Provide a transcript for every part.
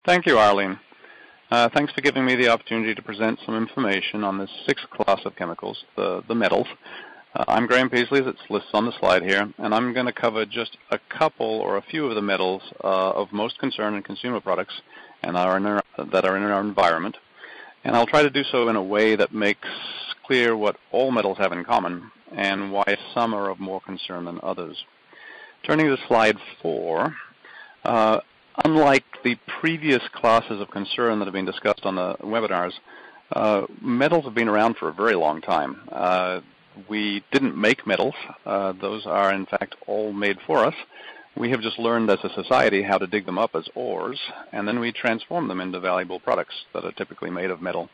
Thank you, Arlene. Thanks for giving me the opportunity to present some information on this sixth class of chemicals, the metals. I'm Graham Peaslee, as it's listed on the slide here, and I'm going to cover just a couple or a few of the metals of most concern in consumer products and that are in our environment. And I'll try to do so in a way that makes clear what all metals have in common and why some are of more concern than others. Turning to slide 4, unlike the previous classes of concern that have been discussed on the webinars, metals have been around for a very long time. We didn't make metals. Those are, in fact, all made for us. We have just learned as a society how to dig them up as ores, and then we transform them into valuable products that are typically made of metal.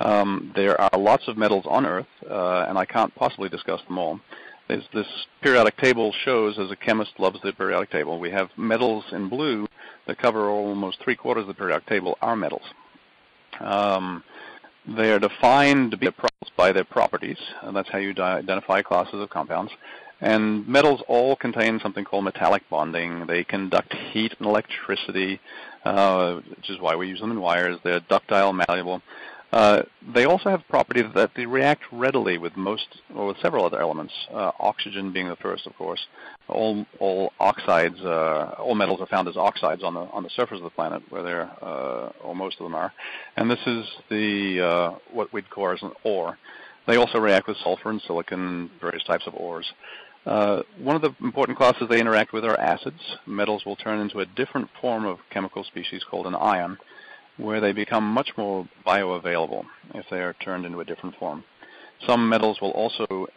There are lots of metals on Earth, and I can't possibly discuss them all. This periodic table shows, as a chemist loves the periodic table, we have metals in blue that cover almost 3/4 of the periodic table are metals. They are defined to be by their properties, and that's how you identify classes of compounds. And metals all contain something called metallic bonding. They conduct heat and electricity, which is why we use them in wires. They're ductile, malleable. They also have properties that they react readily with most, or with several other elements, oxygen being the first, of course. All oxides, all metals are found as oxides on the surface of the planet, where they're, or most of them are. And this is the what we'd call as an ore. They also react with sulfur and silicon, various types of ores. One of the important classes they interact with are acids. Metals will turn into a different form of chemical species called an ion, where they become much more bioavailable if they are turned into a different form. Some metals will also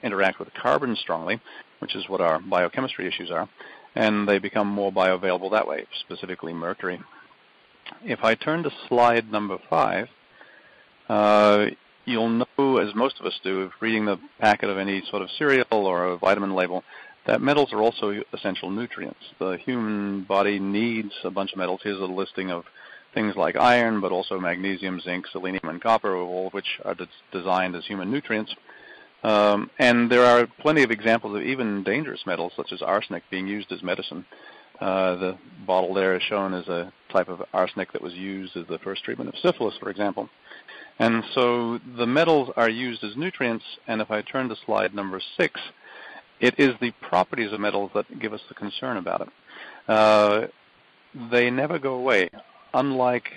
interact with carbon strongly, which is what our biochemistry issues are, and they become more bioavailable that way, specifically mercury. If I turn to slide number 5, you'll know, as most of us do, if reading the packet of any sort of cereal or a vitamin label, that metals are also essential nutrients. The human body needs a bunch of metals. Here's a listing of things like iron, but also magnesium, zinc, selenium, and copper, all of which are designed as human nutrients. And there are plenty of examples of even dangerous metals, such as arsenic, being used as medicine. The bottle there is shown as a type of arsenic that was used as the first treatment of syphilis, for example. And so the metals are used as nutrients, and if I turn to slide number 6, it is the properties of metals that give us the concern about it. They never go away. Unlike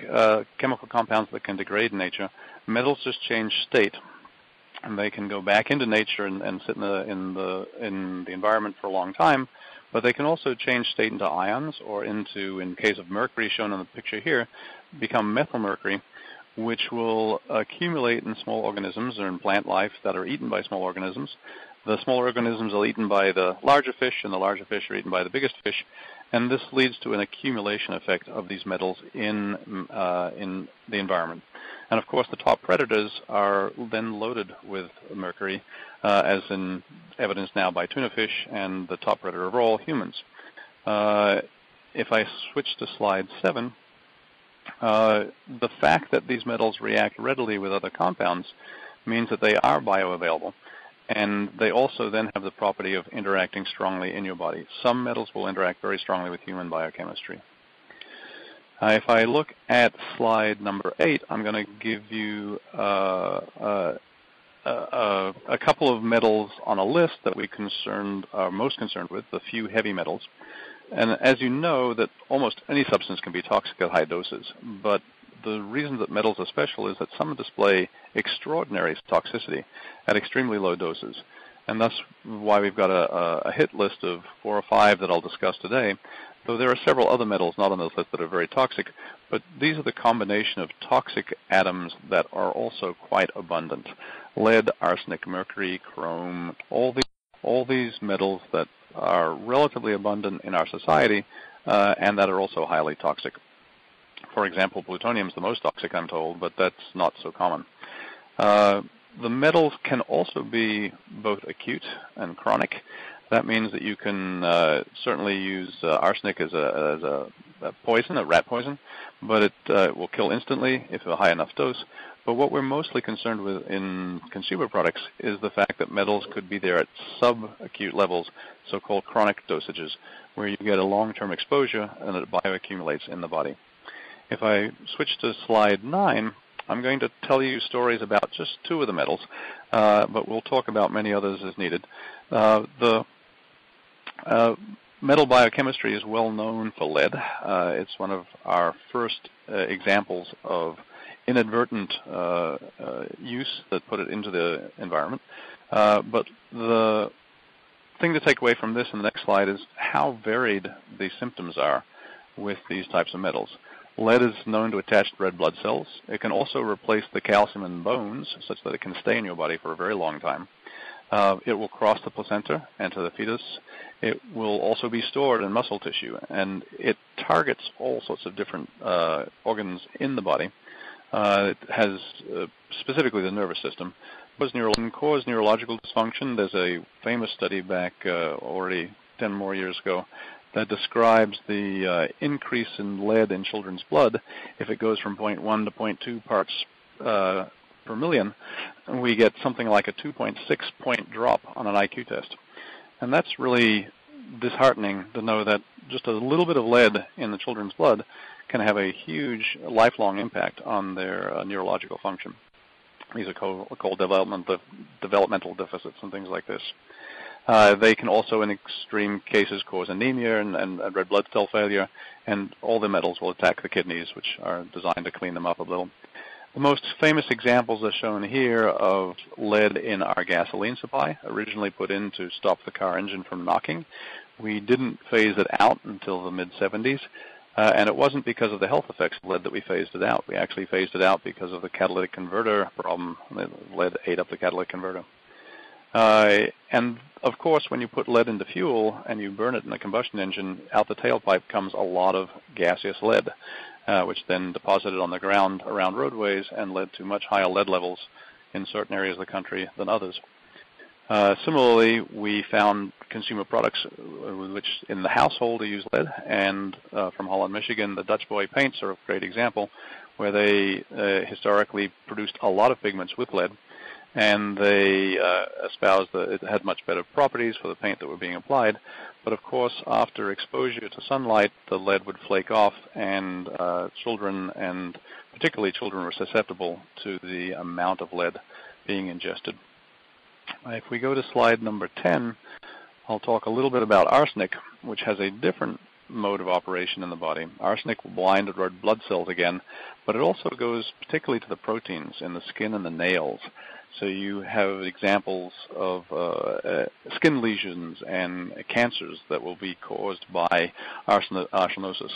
chemical compounds that can degrade in nature, metals just change state, and they can go back into nature and sit in the environment for a long time. But they can also change state into ions, or into, in case of mercury shown in the picture here, become methylmercury, which will accumulate in small organisms or in plant life that are eaten by small organisms. The smaller organisms are eaten by the larger fish, and the larger fish are eaten by the biggest fish. And this leads to an accumulation effect of these metals in the environment. And of course, the top predators are then loaded with mercury, as in evidenced now by tuna fish and the top predator of all, humans. If I switch to slide 7, the fact that these metals react readily with other compounds means that they are bioavailable. And they also then have the property of interacting strongly in your body. Some metals will interact very strongly with human biochemistry. If I look at slide number 8, I'm going to give you a couple of metals on a list that we are most concerned with, the few heavy metals. And as you know, that almost any substance can be toxic at high doses, but the reason that metals are special is that some display extraordinary toxicity at extremely low doses. And that's why we've got a hit list of 4 or 5 that I'll discuss today, though there are several other metals not on this list that are very toxic, but these are the combination of toxic atoms that are also quite abundant. Lead, arsenic, mercury, chrome, all these metals that are relatively abundant in our society and that are also highly toxic. For example, plutonium is the most toxic, I'm told, but that's not so common. The metals can also be both acute and chronic. That means that you can certainly use arsenic as a poison, a rat poison, but it will kill instantly if a high enough dose. But what we're mostly concerned with in consumer products is the fact that metals could be there at subacute levels, so-called chronic dosages, where you get a long-term exposure and it bioaccumulates in the body. If I switch to slide 9, I'm going to tell you stories about just 2 of the metals, but we'll talk about many others as needed. The metal biochemistry is well known for lead. It's one of our first examples of inadvertent use that put it into the environment. But the thing to take away from this in the next slide is how varied the symptoms are with these types of metals. Lead is known to attach to red blood cells. It can also replace the calcium in bones such that it can stay in your body for a very long time. It will cross the placenta and to the fetus. It will also be stored in muscle tissue, and it targets all sorts of different organs in the body. It has specifically the nervous system. Can cause neurological dysfunction. There's a famous study back already 10 more years ago that describes the increase in lead in children's blood. If it goes from 0.1 to 0.2 parts per million, we get something like a 2.6 point drop on an IQ test. And that's really disheartening to know that just a little bit of lead in the children's blood can have a huge lifelong impact on their neurological function. These are called developmental deficits and things like this. They can also, in extreme cases, cause anemia and red blood cell failure, and all the metals will attack the kidneys, which are designed to clean them up a little. The most famous examples are shown here of lead in our gasoline supply, originally put in to stop the car engine from knocking. We didn't phase it out until the mid-70s, and it wasn't because of the health effects of lead that we phased it out. We actually phased it out because of the catalytic converter problem. Lead ate up the catalytic converter. And of course, when you put lead into fuel and you burn it in a combustion engine, out the tailpipe comes a lot of gaseous lead, which then deposited on the ground around roadways and led to much higher lead levels in certain areas of the country than others. Similarly, we found consumer products which in the household use lead, and from Holland, Michigan, the Dutch Boy paints are a great example, where they historically produced a lot of pigments with lead, and they espoused that it had much better properties for the paint that were being applied. But of course, after exposure to sunlight, the lead would flake off, and children, and particularly children, were susceptible to the amount of lead being ingested. If we go to slide number 10, I'll talk a little bit about arsenic, which has a different mode of operation in the body. Arsenic will blind the red blood cells again, but it also goes particularly to the proteins in the skin and the nails. So you have examples of skin lesions and cancers that will be caused by arsenosis.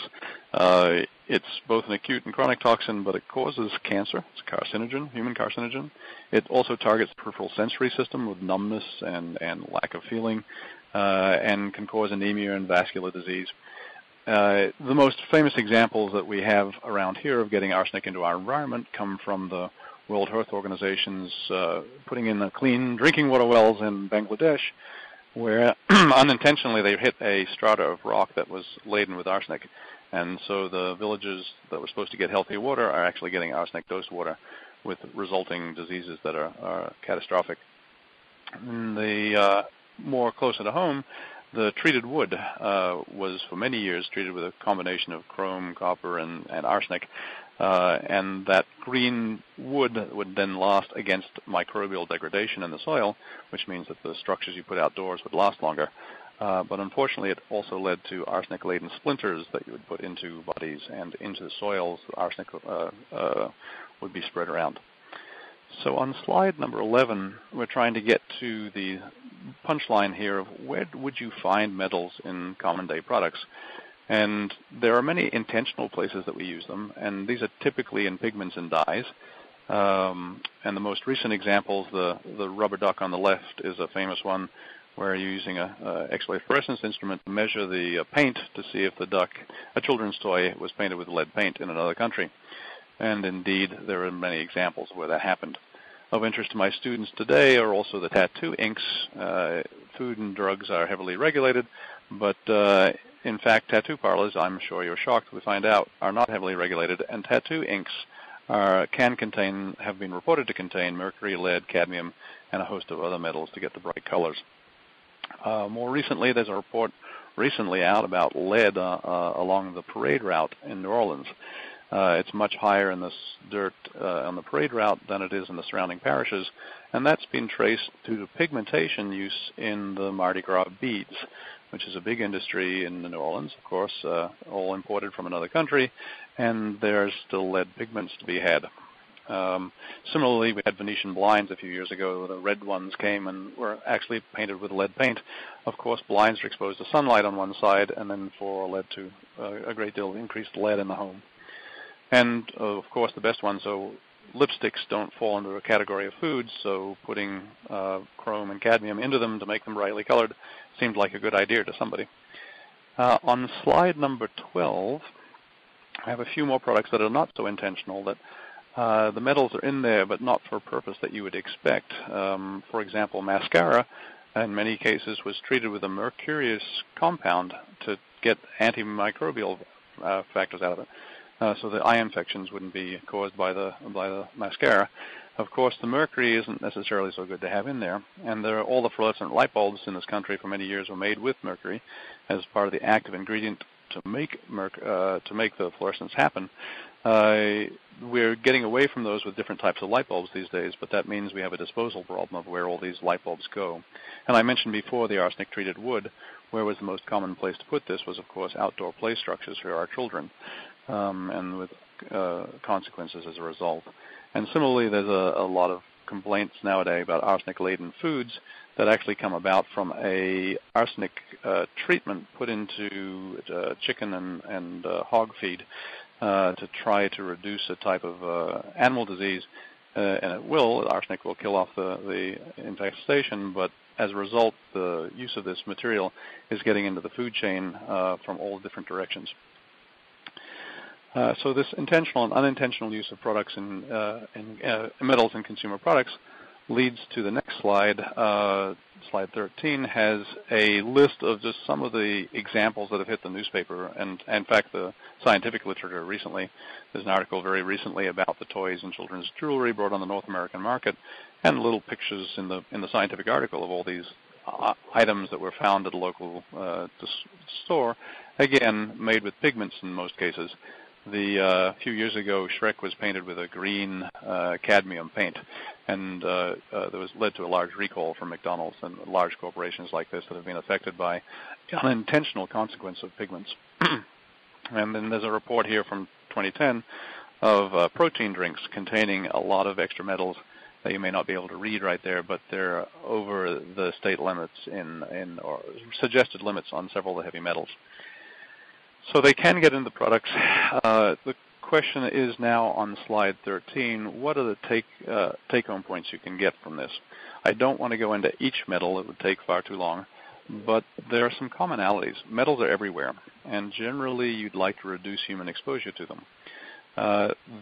It's both an acute and chronic toxin, but it causes cancer. It's a carcinogen, human carcinogen. It also targets the peripheral sensory system with numbness and lack of feeling, and can cause anemia and vascular disease. The most famous examples that we have around here of getting arsenic into our environment come from the World Health Organization's putting in the clean drinking water wells in Bangladesh, where unintentionally they hit a strata of rock that was laden with arsenic. And so the villages that were supposed to get healthy water are actually getting arsenic-dosed water, with resulting diseases that are catastrophic. In the more closer to home, the treated wood was for many years treated with a combination of chrome, copper, and arsenic. And that green wood would then last against microbial degradation in the soil, which means that the structures you put outdoors would last longer. But unfortunately, it also led to arsenic-laden splinters that you would put into bodies and into the soils. Arsenic would be spread around. So on slide number 11, we're trying to get to the punchline here of where would you find metals in common-day products. And there are many intentional places that we use them, and these are typically in pigments and dyes. And the most recent examples, the rubber duck on the left is a famous one, where you're using a X-ray fluorescence instrument to measure the paint to see if the duck, a children's toy, was painted with lead paint in another country. And indeed, there are many examples where that happened. Of interest to my students today are also the tattoo inks. Food and drugs are heavily regulated, but in fact, tattoo parlors, I'm sure you're shocked to find out, are not heavily regulated, and tattoo inks have been reported to contain mercury, lead, cadmium, and a host of other metals to get the bright colors. More recently, there's a report recently out about lead along the parade route in New Orleans. It's much higher in this dirt on the parade route than it is in the surrounding parishes, and that's been traced to pigmentation use in the Mardi Gras beads, which is a big industry in New Orleans, of course, all imported from another country, and there's still lead pigments to be had. Similarly, we had Venetian blinds a few years ago. The red ones came and were actually painted with lead paint. Of course, blinds are exposed to sunlight on one side, and then led to a great deal of increased lead in the home. And, of course, the best one, so lipsticks don't fall into a category of foods, so putting chrome and cadmium into them to make them brightly colored seemed like a good idea to somebody. On slide number 12, I have a few more products that are not so intentional, that the metals are in there, but not for a purpose that you would expect. For example, mascara, in many cases, was treated with a mercurious compound to get antimicrobial factors out of it. So the eye infections wouldn't be caused by the mascara. Of course, the mercury isn't necessarily so good to have in there, and all the fluorescent light bulbs in this country for many years were made with mercury as part of the active ingredient to make the fluorescence happen. We're getting away from those with different types of light bulbs these days, but that means we have a disposal problem of where all these light bulbs go. And I mentioned before the arsenic-treated wood. Where was the most common place to put this was, of course, outdoor play structures for our children, and with consequences as a result. And similarly, there's a lot of complaints nowadays about arsenic-laden foods that actually come about from a arsenic treatment put into chicken and hog feed to try to reduce a type of animal disease, and arsenic will kill off the infestation, but as a result, the use of this material is getting into the food chain from all different directions. So this intentional and unintentional use of products in metals in consumer products leads to the next slide. Slide 13 has a list of just some of the examples that have hit the newspaper, and in fact the scientific literature recently. There's an article very recently about the toys and children's jewelry brought on the North American market, and little pictures in the scientific article of all these items that were found at a local store, again made with pigments in most cases. A few years ago, Shrek was painted with a green cadmium paint, and that was led to a large recall from McDonald's and large corporations like this that have been affected by the unintentional consequence of pigments. And then there's a report here from 2010 of protein drinks containing a lot of extra metals that you may not be able to read right there, but they're over the state limits or suggested limits on several of the heavy metals. So they can get into products. The question is now on slide 13, what are the take-home points you can get from this? I don't want to go into each metal. It would take far too long. But there are some commonalities. Metals are everywhere, and generally you'd like to reduce human exposure to them.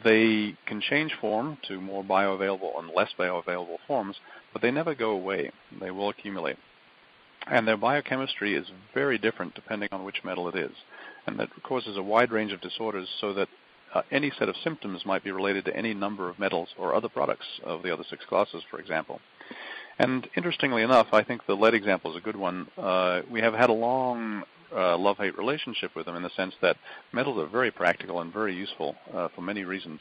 They can change form to more bioavailable and less bioavailable forms, but they never go away. They will accumulate. And their biochemistry is very different depending on which metal it is. And that causes a wide range of disorders, so that any set of symptoms might be related to any number of metals or other products of the other six classes, for example. And interestingly enough, I think the lead example is a good one. We have had a long love-hate relationship with them in the sense that metals are very practical and very useful for many reasons.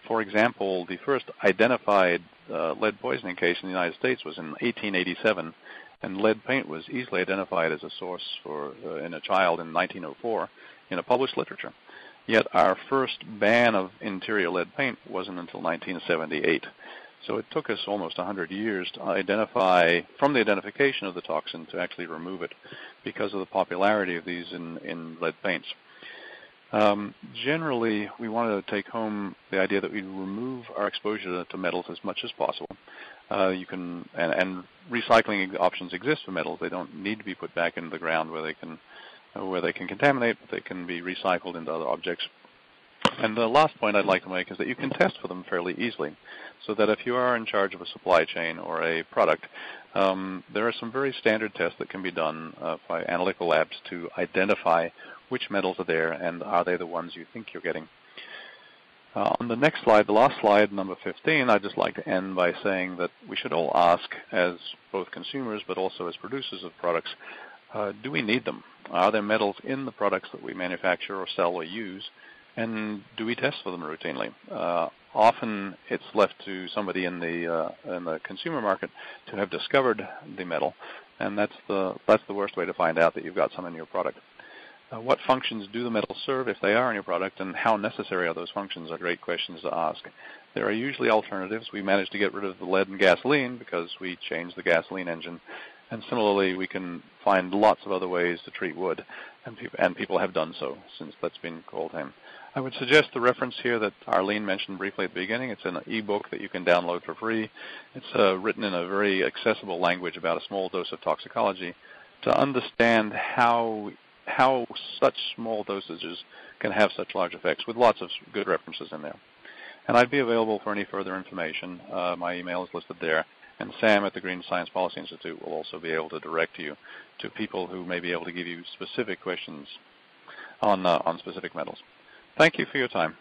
For example, the first identified lead poisoning case in the United States was in 1887, and lead paint was easily identified as a source in a child in 1904 in a published literature. Yet our first ban of interior lead paint wasn't until 1978. So it took us almost 100 years to identify, from the identification of the toxin, to actually remove it because of the popularity of these in lead paints. Generally, we wanted to take home the idea that we remove our exposure to metals as much as possible. And recycling options exist for metals. They don't need to be put back into the ground where they can contaminate, but they can be recycled into other objects. And the last point I'd like to make is that you can test for them fairly easily, so that if you are in charge of a supply chain or a product, there are some very standard tests that can be done by analytical labs to identify which metals are there and are they the ones you think you're getting. On the next slide, the last slide, number 15, I'd just like to end by saying that we should all ask, as both consumers but also as producers of products, Do we need them? Are there metals in the products that we manufacture or sell or use? And do we test for them routinely? Often it's left to somebody in the consumer market to have discovered the metal, and that's the worst way to find out that you've got some in your product. What functions do the metals serve if they are in your product, and how necessary are those functions are great questions to ask. There are usually alternatives. We managed to get rid of the lead in gasoline because we changed the gasoline engine. And similarly, we can find lots of other ways to treat wood, and people have done so since that's been called in. I would suggest the reference here that Arlene mentioned briefly at the beginning. It's an e-book that you can download for free. It's written in a very accessible language about a small dose of toxicology to understand how such small dosages can have such large effects, with lots of good references in there. And I'd be available for any further information. My email is listed there. And Sam at the Green Science Policy Institute will also be able to direct you to people who may be able to give you specific questions on specific metals. Thank you for your time.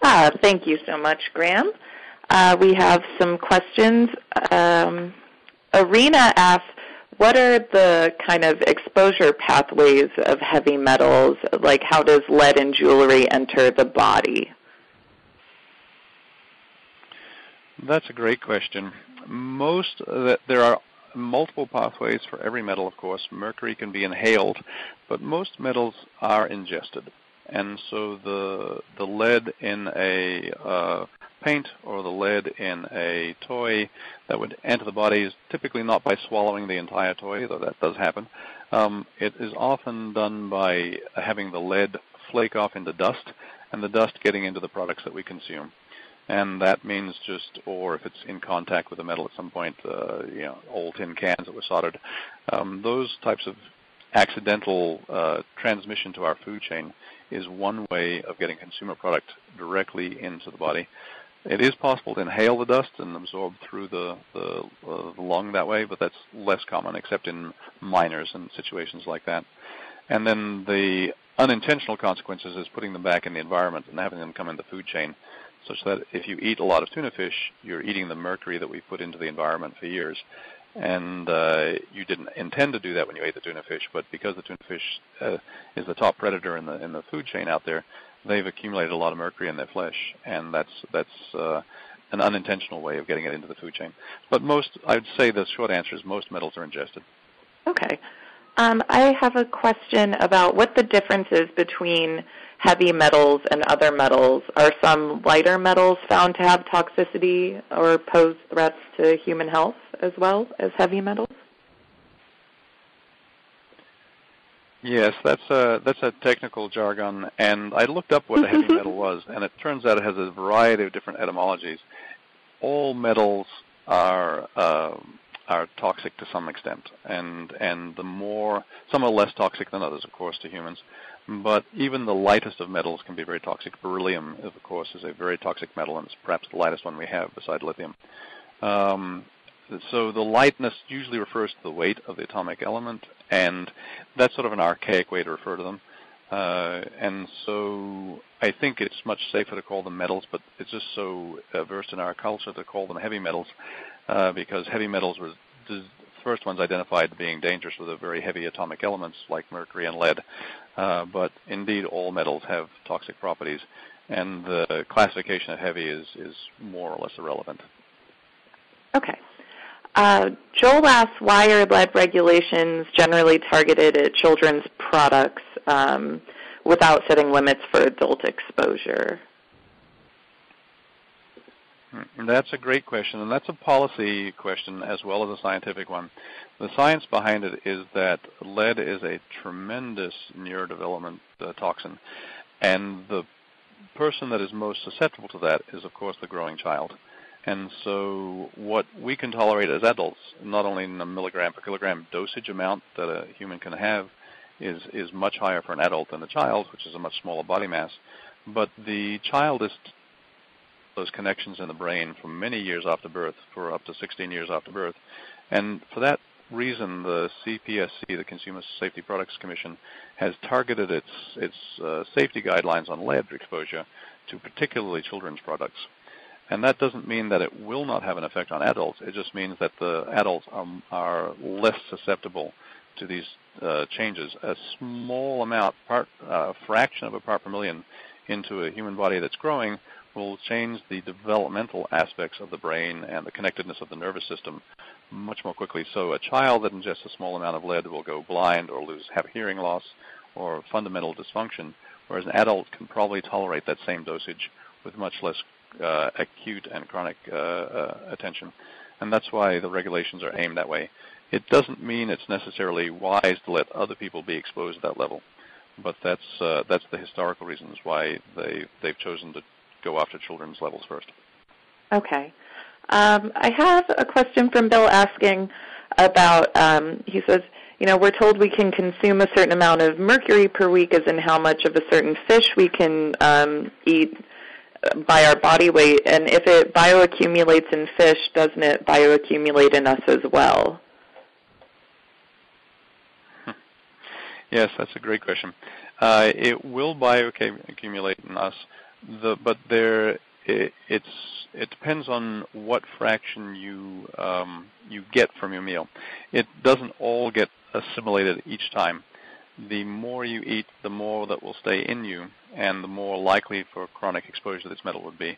Thank you so much, Graham. We have some questions. Arena asks, what are the kind of exposure pathways of heavy metals? Like, how does lead in jewelry enter the body? That's a great question. There are multiple pathways for every metal, of course. Mercury can be inhaled, but most metals are ingested. And so the lead in a paint or the lead in a toy that would enter the body is typically not by swallowing the entire toy, though that does happen. It is often done by having the lead flake off into dust, and the dust getting into the products that we consume. And that means or if it's in contact with the metal at some point, old tin cans that were soldered, those types of accidental transmission to our food chain is one way of getting consumer product directly into the body. It is possible to inhale the dust and absorb through the lung that way, but that's less common, except in miners and situations like that. And then the unintentional consequences is putting them back in the environment and having them come in the food chain, such that if you eat a lot of tuna fish, you're eating the mercury that we put into the environment for years. And you didn't intend to do that when you ate the tuna fish, but because the tuna fish is the top predator in the food chain out there, they've accumulated a lot of mercury in their flesh, and that's an unintentional way of getting it into the food chain. But I'd say the short answer is most metals are ingested. Okay. I have a question about what the difference is between heavy metals and other metals. Are some lighter metals found to have toxicity or pose threats to human health as well as heavy metals? Yes, that's a technical jargon, and I looked up what a heavy metal was, and it turns out it has a variety of different etymologies. All metals are toxic to some extent, and some are less toxic than others, of course, to humans. But even the lightest of metals can be very toxic. Beryllium, of course, is a very toxic metal, and it's perhaps the lightest one we have beside lithium. So the lightness usually refers to the weight of the atomic element, and that's sort of an archaic way to refer to them. And so I think it's much safer to call them metals, but it's just so versed in our culture to call them heavy metals, because heavy metals were the first ones identified being dangerous with the very heavy atomic elements like mercury and lead. But indeed, all metals have toxic properties, and the classification of heavy is more or less irrelevant. Okay. Joel asks, why are lead regulations generally targeted at children's products without setting limits for adult exposure? That's a great question, and that's a policy question as well as a scientific one. The science behind it is that lead is a tremendous neurodevelopment toxin, and the person that is most susceptible to that is, of course, the growing child. And so what we can tolerate as adults, not only in a milligram per kilogram dosage amount that a human can have, is much higher for an adult than the child, which is a much smaller body mass. But the child is those connections in the brain for many years after birth, for up to 16 years after birth. And for that reason, the CPSC, the Consumer Safety Products Commission, has targeted its safety guidelines on lead exposure to particularly children's products. And that doesn't mean that it will not have an effect on adults. It just means that the adults are less susceptible to these changes. A small amount, a fraction of a part per million into a human body that's growing will change the developmental aspects of the brain and the connectedness of the nervous system much more quickly. So a child that ingests a small amount of lead will go blind or have hearing loss or fundamental dysfunction, whereas an adult can probably tolerate that same dosage with much less acute and chronic attention. And that's why the regulations are aimed that way. It doesn't mean it's necessarily wise to let other people be exposed at that level, but that's the historical reasons why they've chosen to go after children's levels first. Okay. I have a question from Bill asking about, he says, we're told we can consume a certain amount of mercury per week as in how much of a certain fish we can eat by our body weight, and if it bioaccumulates in fish, doesn't it bioaccumulate in us as well? Yes, that's a great question. It will bioaccumulate in us, but it depends on what fraction you get from your meal. It doesn't all get assimilated each time. The more you eat, the more that will stay in you, and the more likely for chronic exposure to this metal would be.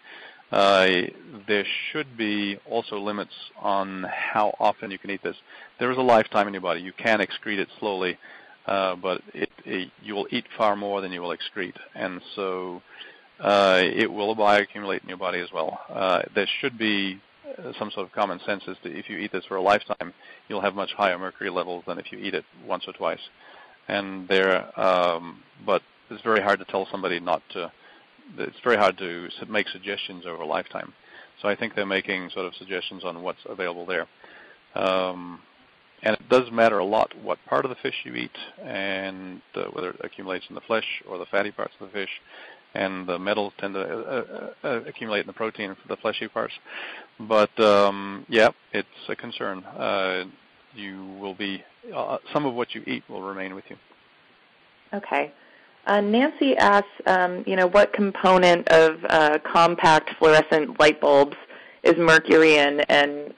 There should be also limits on how often you can eat this. There is a lifetime in your body. You can excrete it slowly, but you will eat far more than you will excrete, and so it will bioaccumulate in your body as well. There should be some sort of common sense as to if you eat this for a lifetime, you'll have much higher mercury levels than if you eat it once or twice. And but it's very hard to tell somebody not to. It's very hard to make suggestions over a lifetime. So I think they're making sort of suggestions on what's available there. And it does matter a lot what part of the fish you eat, and whether it accumulates in the flesh or the fatty parts of the fish. And the metals tend to accumulate in the protein for the fleshy parts. But yeah, it's a concern. You will be some of what you eat will remain with you. Okay. Nancy asks, what component of compact fluorescent light bulbs is mercury in, and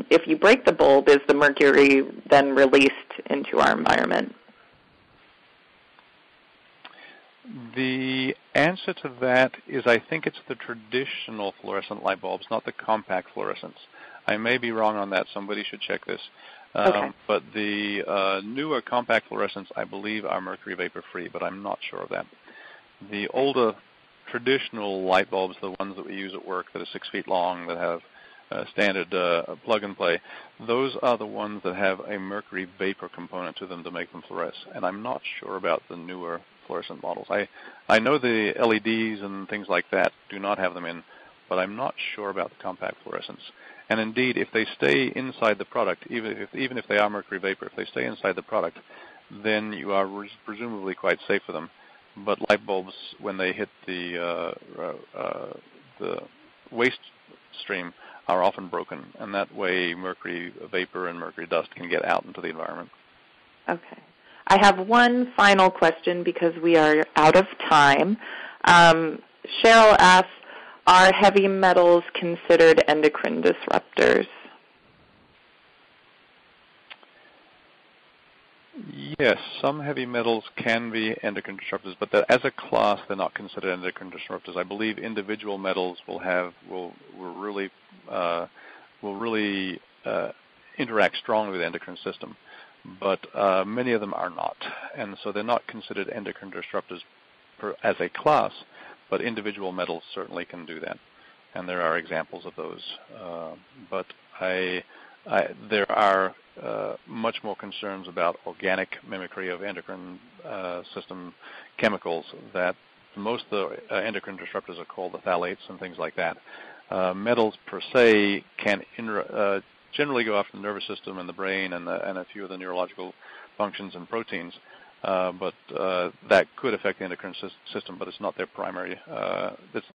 if you break the bulb, is the mercury then released into our environment? The answer to that is I think it's the traditional fluorescent light bulbs, not the compact fluorescents. I may be wrong on that. Somebody should check this. Okay. But the newer compact fluorescents, I believe, are mercury vapor-free, but I'm not sure of that. The older traditional light bulbs, the ones that we use at work that are 6 feet long, that have standard plug-and-play, those are the ones that have a mercury vapor component to them to make them fluoresce. And I'm not sure about the newer fluorescent models. I know the LEDs and things like that do not have them in, but I'm not sure about the compact fluorescents. And indeed, if they stay inside the product, even if they are mercury vapor, if they stay inside the product, then you are presumably quite safe for them. But light bulbs, when they hit the waste stream, are often broken, and that way mercury vapor and mercury dust can get out into the environment. Okay. I have one final question because we are out of time. Cheryl asks, are heavy metals considered endocrine disruptors? Yes, some heavy metals can be endocrine disruptors, but as a class, they're not considered endocrine disruptors. I believe individual metals will really interact strongly with the endocrine system, but many of them are not, and so they're not considered endocrine disruptors as a class. But individual metals certainly can do that, and there are examples of those. But there are much more concerns about organic mimicry of endocrine system chemicals. That most of the endocrine disruptors are called the phthalates and things like that. Metals per se can generally go after the nervous system and the brain and a few of the neurological functions and proteins. But that could affect the endocrine system, but it's not their primary. It's